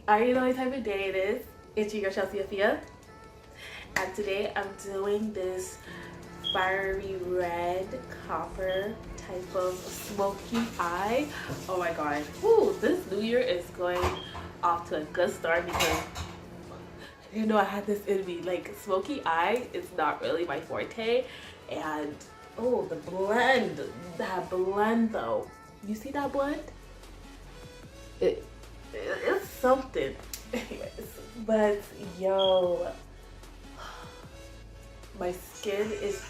already know what type of day it is. It's your girl Chelsea Afia, and today I'm doing this fiery red copper type of smoky eye. Oh my god. Ooh, this new year is going off to a good start because you know I had this in me. Like, smoky eye is not really my forte, and oh, the blend, that blend though. You see that blend? It's something. Anyways, but yo, my skin is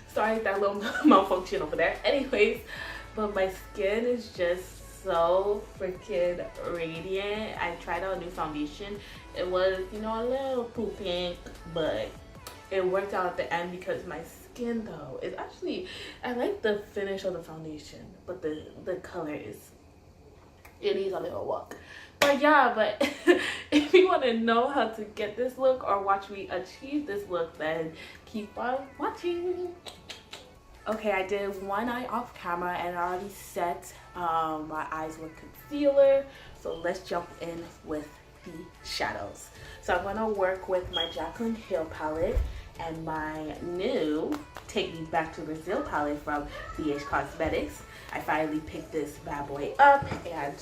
sorry, that little malfunction over there. Anyways, but my skin is just so freaking radiant. I tried out a new foundation. It was, you know, a little too pink, but it worked out at the end because my skin though is actually, I like the finish of the foundation, but the color is, it needs a little work. But yeah, but if you want to know how to get this look or watch me achieve this look, then keep on watching. Okay, I did one eye off camera and I already set my eyes with concealer. So let's jump in with the shadows. So I'm gonna work with my Jaclyn Hill palette and my new Take Me Back to Brazil palette from UHD Cosmetics. I finally picked this bad boy up and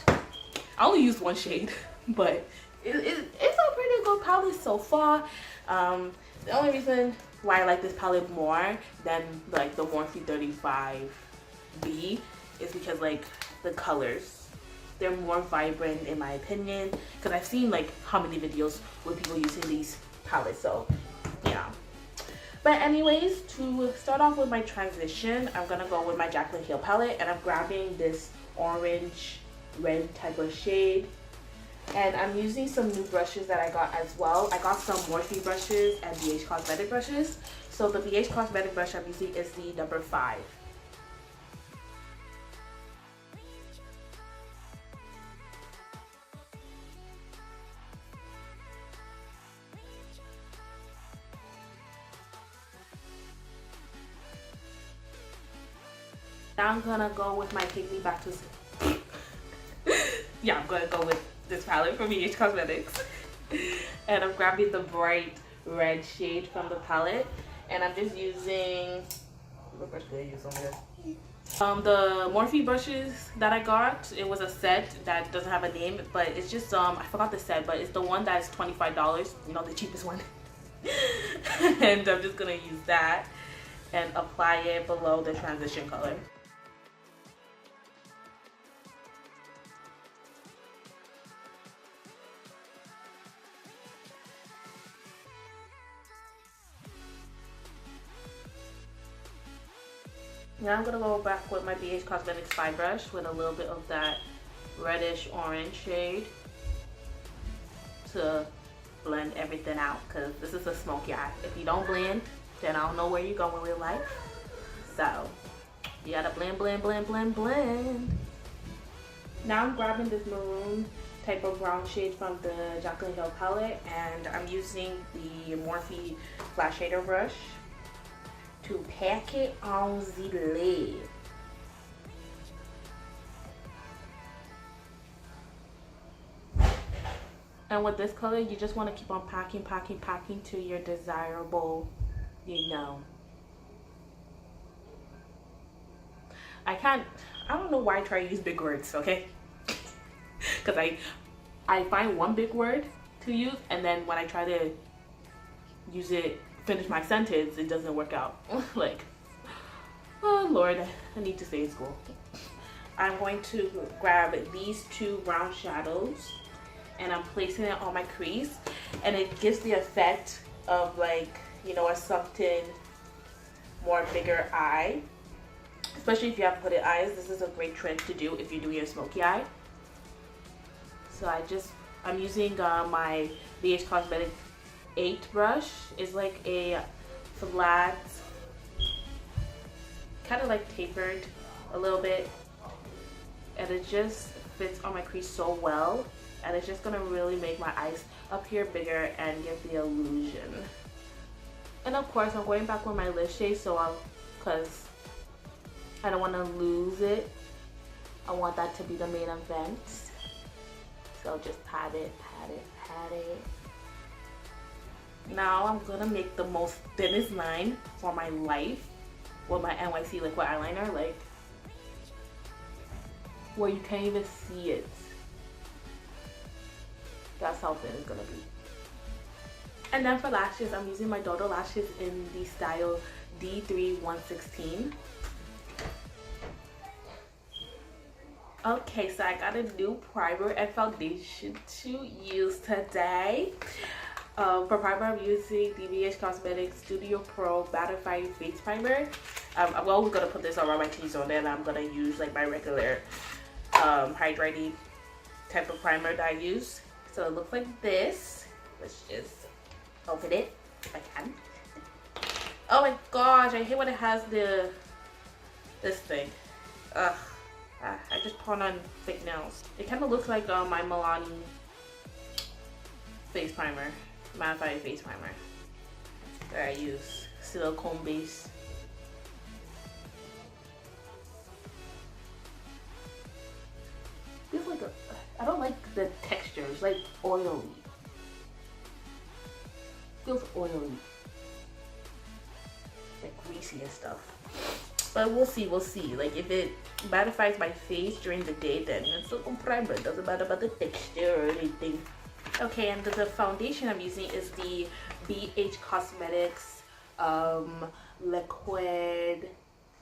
I only used one shade, but it's a pretty good palette so far. The only reason why I like this palette more than like the Morphe 35B is because like the colors, they're more vibrant in my opinion, because I've seen like how many videos with people using these palettes, so yeah. But anyways, to start off with my transition, I'm gonna go with my Jaclyn Hill palette and I'm grabbing this orange red type of shade. And I'm using some new brushes that I got as well. I got some Morphe brushes and BH Cosmetic brushes. So the BH Cosmetic brush I'm using is the number 5. Now I'm gonna go with my Take Me Back to yeah, I'm gonna go with this palette from UHD Cosmetics. And I'm grabbing the bright red shade from the palette. And I'm just using, what brush did I use on this? The Morphe brushes that I got, it was a set that doesn't have a name, but it's just, I forgot the set, but it's the one that is $25, you know, the cheapest one. And I'm just gonna use that and apply it below the transition color. Now I'm gonna go back with my BH Cosmetics 5 brush with a little bit of that reddish orange shade to blend everything out, because this is a smoky eye. If you don't blend, then I don't know where you're going with life. So you gotta blend, blend, blend, blend, blend. Now I'm grabbing this maroon type of brown shade from the Jaclyn Hill palette and I'm using the Morphe Flash Shader brush to pack it on the lid. And with this color, you just want to keep on packing, packing, packing to your desirable, you know. I don't know why I try to use big words, okay? Because I find one big word to use and then when I try to use it, finish my sentence, it doesn't work out. Like, oh Lord, I need to stay in school. I'm going to grab these two brown shadows and I'm placing it on my crease, and it gives the effect of like, you know, a something more bigger eye, especially if you have hooded eyes. This is a great trick to do if you're doing a smoky eye. So I'm using my BH Cosmetic 8 brush. Is like a flat, kind of like tapered a little bit, and it just fits on my crease so well. and it's just gonna really make my eyes appear bigger and give the illusion. And of course, I'm going back with my lip shade, so because I don't want to lose it. I want that to be the main event. So just pat it, pat it, pat it. Now I'm gonna make the most thinnest line for my life with my NYC liquid eyeliner, like where you can't even see it. That's how thin it's gonna be. And then for lashes, I'm using my Dodo lashes in the style D3 116. Okay, so I got a new primer and foundation to use today. For primer, I'm using the UHD Cosmetics Studio Pro Mattifying Face Primer. I'm always going to put this around my T-zone, and I'm going to use like my regular hydrating type of primer that I use. So it looks like this. Let's just open it if I can. Oh my gosh, I hate when it has this thing. Ugh. I just put on fake nails. It kind of looks like my Milani face primer, mattifying face primer that I use, silicone base. Feels like I don't like the texture. It's like oily. Feels oily, like greasy and stuff. But we'll see, Like if it mattifies my face during the day, then it's a primer. It doesn't matter about the texture or anything. Okay, and the foundation I'm using is the BH Cosmetics Liquid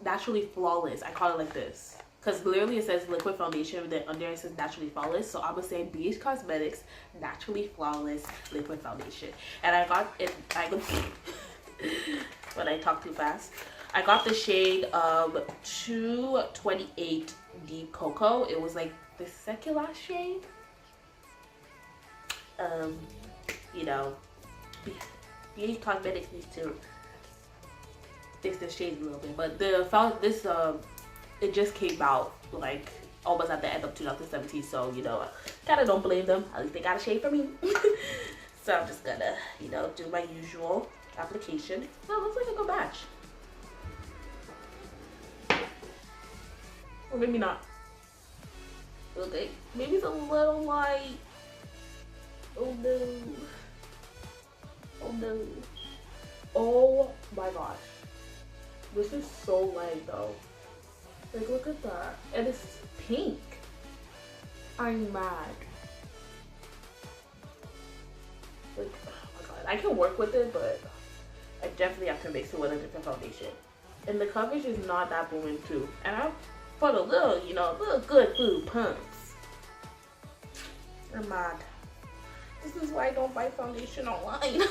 Naturally Flawless. I call it like this because literally it says liquid foundation, then under it says naturally flawless. So I'm gonna say BH Cosmetics Naturally Flawless Liquid Foundation. And I got it. When I talk too fast. I got the shade 228 Deep Cocoa. It was like the second last shade. You know, BH Cosmetics needs to fix the shades a little bit. But it just came out like almost at the end of 2017. So you know, kind of don't blame them. At least they got a shade for me. So I'm just gonna, you know, do my usual application. Oh, it looks like a good batch. Or maybe not. Okay, maybe it's a little light. Oh no. Oh no. Oh my gosh. This is so light though. Like look at that. And it's pink. I'm mad. Like, oh my god. I can work with it, but I definitely have to mix it with a different foundation. And the coverage is not that booming too. And I put a little, you know, little good food pumps. I'm mad. This is why I don't buy foundation online.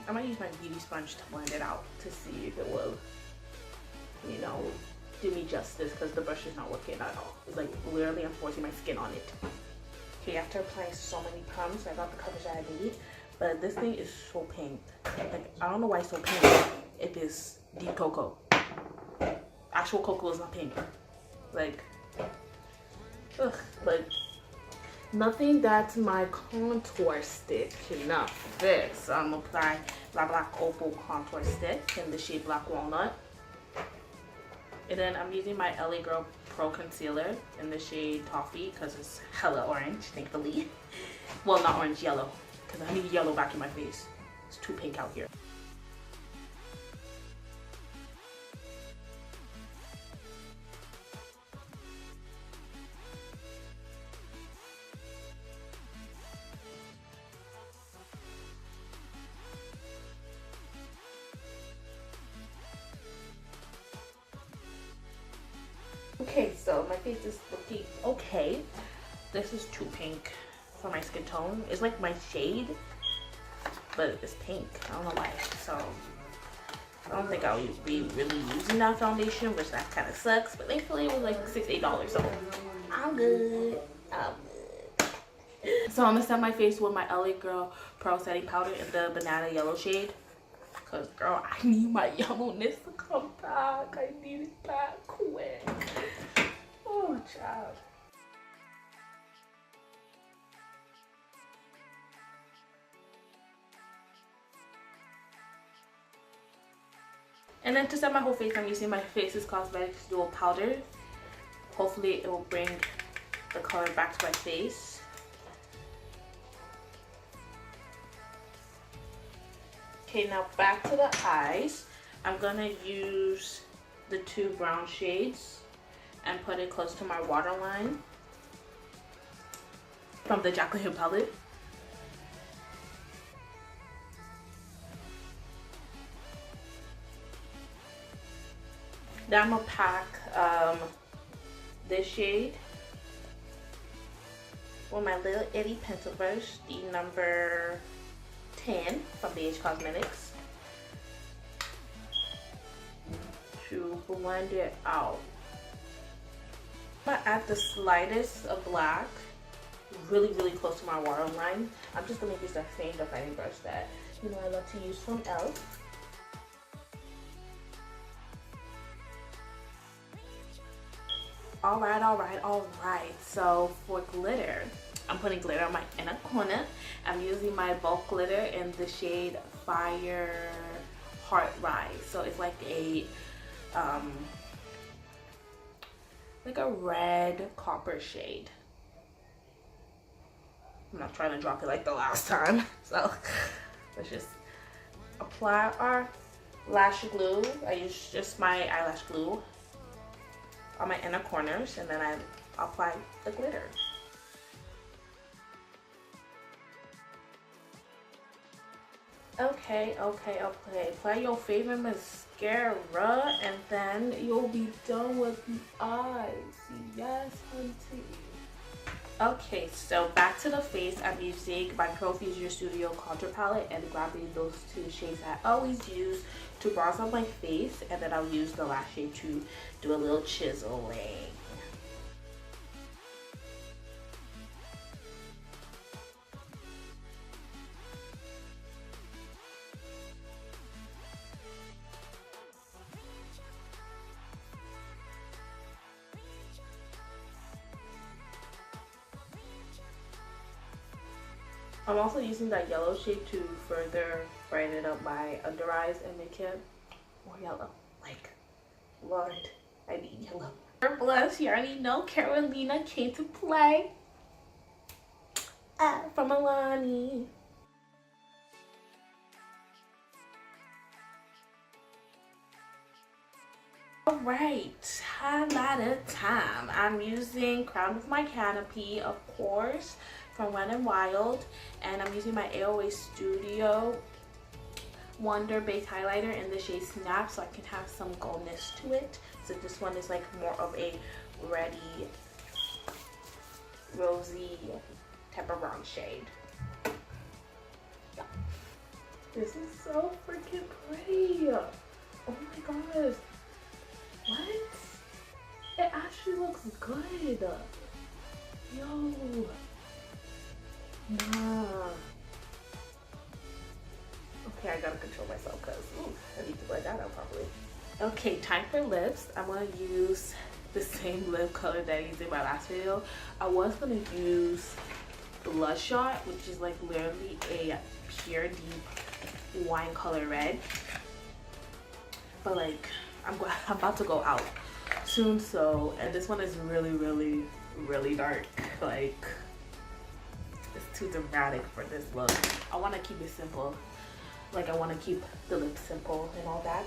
I might use my beauty sponge to blend it out to see if it will, you know, do me justice because the brush is not working at all. It's like literally I'm forcing my skin on it. Okay, after applying so many pumps, I got the coverage that I need. But this thing is so pink. Like, I don't know why it's so pink. It is deep cocoa. Actual cocoa is not pink. Like, ugh, but nothing that's my contour stick cannot fix. So I'm gonna apply Black Opal contour stick in the shade Black Walnut. And then I'm using my LA Girl Pro Concealer in the shade Toffee because it's hella orange, thankfully. Well, not orange, yellow. Because I need yellow back in my face. It's too pink out here. Okay, so my face is looking okay. This is too pink for my skin tone. It's like my shade, but it's pink. I don't know why. So I don't think I'll be really using that foundation, which that kind of sucks. But thankfully it was like $6, $8, so I'm good. I'm good. So I'm gonna set my face with my LA Girl Pro Setting Powder in the banana yellow shade. Cause girl, I need my yellowness to come back. I need it back quick. Oh child. And then to set my whole face, I'm using my Faces Cosmetics Dual Powder. Hopefully it will bring the color back to my face. Okay, now back to the eyes. I'm gonna use the two brown shades and put it close to my waterline from the Jaclyn palette. Then I'm gonna pack this shade with my little itty pencil brush, the number 10 from BH Cosmetics, to blend it out. I'm gonna add the slightest of black really close to my waterline. I'm just gonna use that same defining brush that I love to use from e.l.f. Alright. So for glitter, I'm putting glitter on my inner corner. I'm using my bulk glitter in the shade Fireheart Rise. So it's like a red copper shade. I'm not trying to drop it like the last time. So let's just apply our lash glue. I use just my eyelash glue on my inner corners, and then I apply the glitter. Okay. Apply your favorite mascara, and then you'll be done with the eyes. Yes, hunty. Okay, so back to the face. I'm using my Profusion Studio Contour Palette and grabbing those two shades that I always use to bronze on my face, and then I'll use the last shade to do a little chiseling. I'm also using that yellow shade to further brighten up my under eyes and make it more yellow. Like, Lord, I need yellow. For blush, you already know Carolina came to play. From Milani. Alright, highlighter time. I'm using Crown of My Canopy, of course, from Wet n Wild, and I'm using my AOA Studio Wonder Base Highlighter in the shade Snap, so I can have some goldness to it. So this one is like more of a reddy, rosy type of brown shade. Yeah. This is so freaking pretty. Oh my gosh. What? It actually looks good. Yo. Nah. Okay, I gotta control myself because I need to blend that out properly. Okay, time for lips. I'm gonna use the same lip color that I used in my last video. I was gonna use Bloodshot, which is like literally a pure deep wine color red. But like, I'm about to go out soon, so, and this one is really dark. Like, it's too dramatic for this look. I want to keep it simple. Like, I want to keep the lips simple and all that.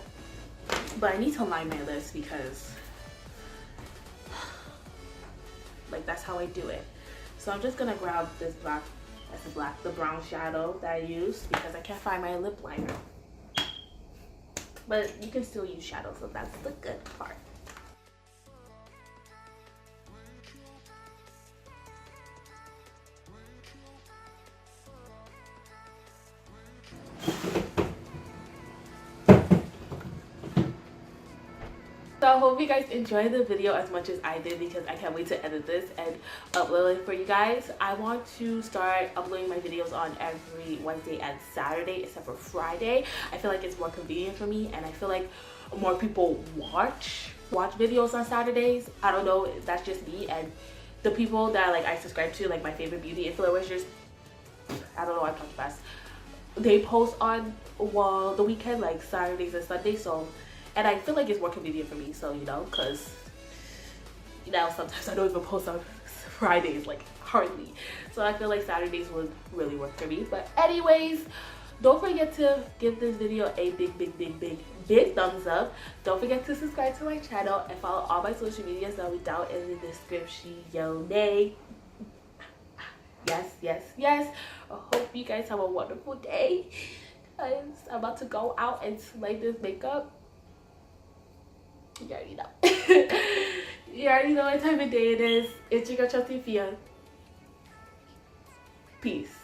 But I need to line my lips because, like, that's how I do it. So I'm just gonna grab this the brown shadow that I used because I can't find my lip liner. But you can still use shadow, so that's the good part. So I hope you guys enjoyed the video as much as I did because I can't wait to edit this and upload it for you guys. I want to start uploading my videos on every Wednesday and Saturday except for Friday. I feel like it's more convenient for me, and I feel like more people watch videos on Saturdays. I don't know if that's just me, and the people that like I subscribe to, like my favorite beauty influencers, I don't know, I talk fast, they post on the weekend, like Saturdays and Sundays, so and I feel like it's more convenient for me. So, you know, because you know, sometimes I don't even post on Fridays, like hardly. So I feel like Saturdays would really work for me. But anyways, don't forget to give this video a big thumbs up. Don't forget to subscribe to my channel and follow all my social medias that will be down in the description. Yo, nay. Yes. I hope you guys have a wonderful day. Guys, I'm about to go out and slay this makeup. You already know. You already know what time of day it is. It's your girl Chelsea Afia. Peace.